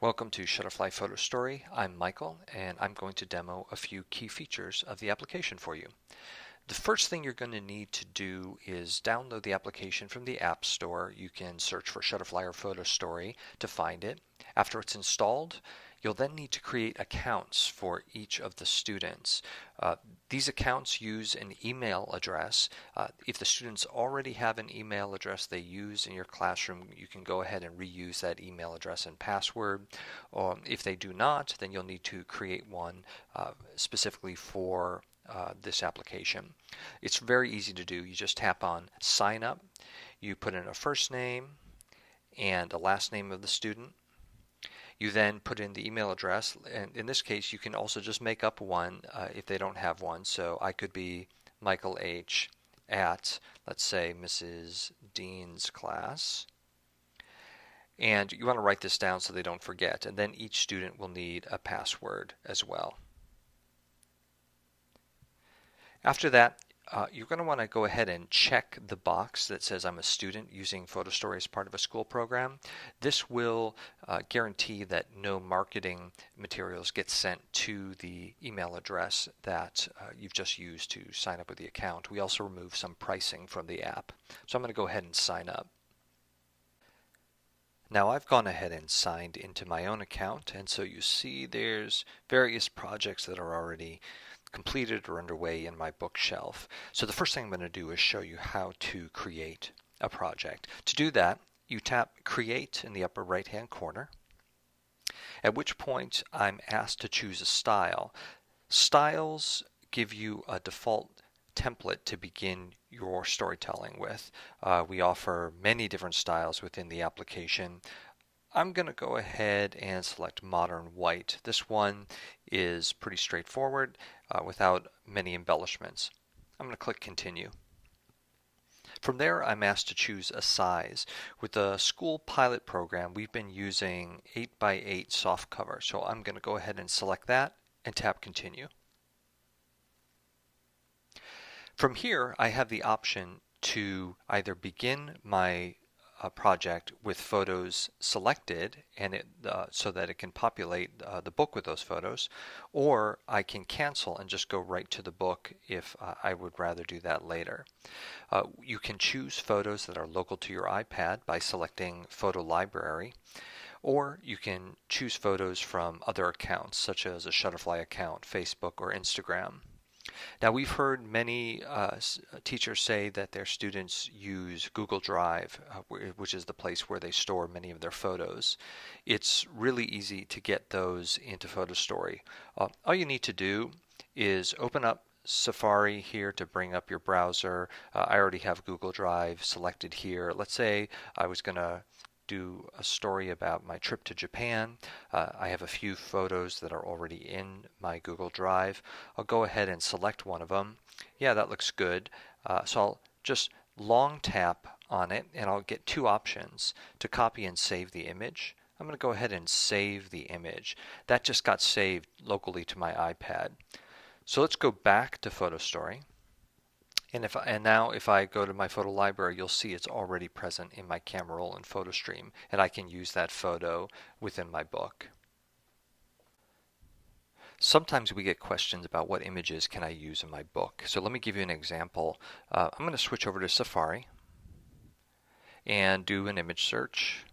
Welcome to Shutterfly Photo Story. I'm Michael, and I'm going to demo a few key features of the application for you. The first thing you're going to need to do is download the application from the App Store. You can search for Shutterfly or Photo Story to find it. After it's installed, you'll then need to create accounts for each of the students. These accounts use an email address. If the students already have an email address they use in your classroom, you can go ahead and reuse that email address and password. If they do not, then you'll need to create one specifically for this application. It's very easy to do. You just tap on Sign Up. You put in a first name and a last name of the student. You then put in the email address, and in this case you can also just make up one if they don't have one. So I could be Michael H. at, let's say, Mrs. Dean's class. And you want to write this down so they don't forget, and then each student will need a password as well. After that, you're going to want to go ahead and check the box that says I'm a student using Photo Story as part of a school program. This will guarantee that no marketing materials get sent to the email address that you've just used to sign up with the account. We also remove some pricing from the app. So I'm going to go ahead and sign up. Now I've gone ahead and signed into my own account, and so you see there's various projects that are already completed or underway in my bookshelf. So the first thing I'm going to do is show you how to create a project. To do that, you tap Create in the upper right hand corner, at which point I'm asked to choose a style. Styles give you a default template to begin your storytelling with. We offer many different styles within the application. I'm going to go ahead and select Modern White. This one is pretty straightforward without many embellishments. I'm going to click Continue. From there, I'm asked to choose a size. With the school pilot program, we've been using 8x8 soft cover, so I'm going to go ahead and select that and tap Continue. From here, I have the option to either begin my project with photos selected and so that it can populate the book with those photos, or I can cancel and just go right to the book if I would rather do that later. You can choose photos that are local to your iPad by selecting Photo Library, or you can choose photos from other accounts such as a Shutterfly account, Facebook, or Instagram. Now, we've heard many teachers say that their students use Google Drive, which is the place where they store many of their photos. It's really easy to get those into Photo Story. All you need to do is open up Safari here to bring up your browser. I already have Google Drive selected here. Let's say I was going to do a story about my trip to Japan. I have a few photos that are already in my Google Drive. I'll go ahead and select one of them. Yeah, that looks good. So I'll just long tap on it and I'll get two options to copy and save the image. I'm going to go ahead and save the image. That just got saved locally to my iPad. So let's go back to Photo Story. And now if I go to my photo library, you'll see it's already present in my camera roll and photo stream, and I can use that photo within my book. Sometimes we get questions about what images can I use in my book. So let me give you an example. I'm going to switch over to Safari and do an image search.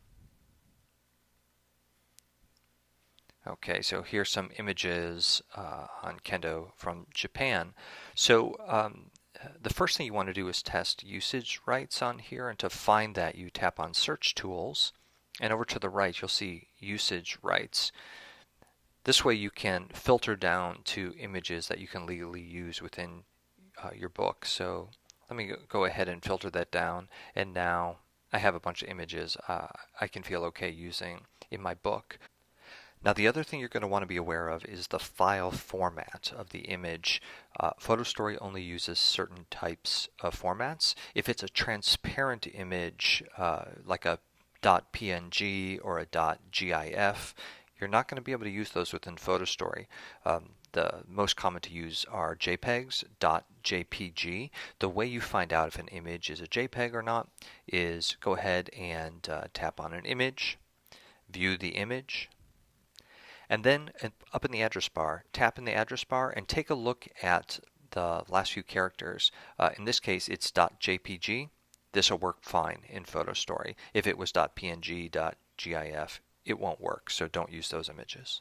Okay, so here's some images on Kendo from Japan. So the first thing you want to do is test usage rights on here, and to find that you tap on Search Tools, and over to the right you'll see Usage Rights. This way you can filter down to images that you can legally use within your book. So let me go ahead and filter that down, and now I have a bunch of images I can feel okay using in my book. Now the other thing you're going to want to be aware of is the file format of the image. Photo Story only uses certain types of formats. If it's a transparent image like a .png or a .gif, you're not going to be able to use those within Photo Story. The most common to use are JPEGs, .jpg. The way you find out if an image is a JPEG or not is go ahead and tap on an image, view the image, And then up in the address bar, tap in the address bar and take a look at the last few characters. In this case, it's .jpg. This will work fine in Photo Story. If it was .png, .gif, it won't work, so don't use those images.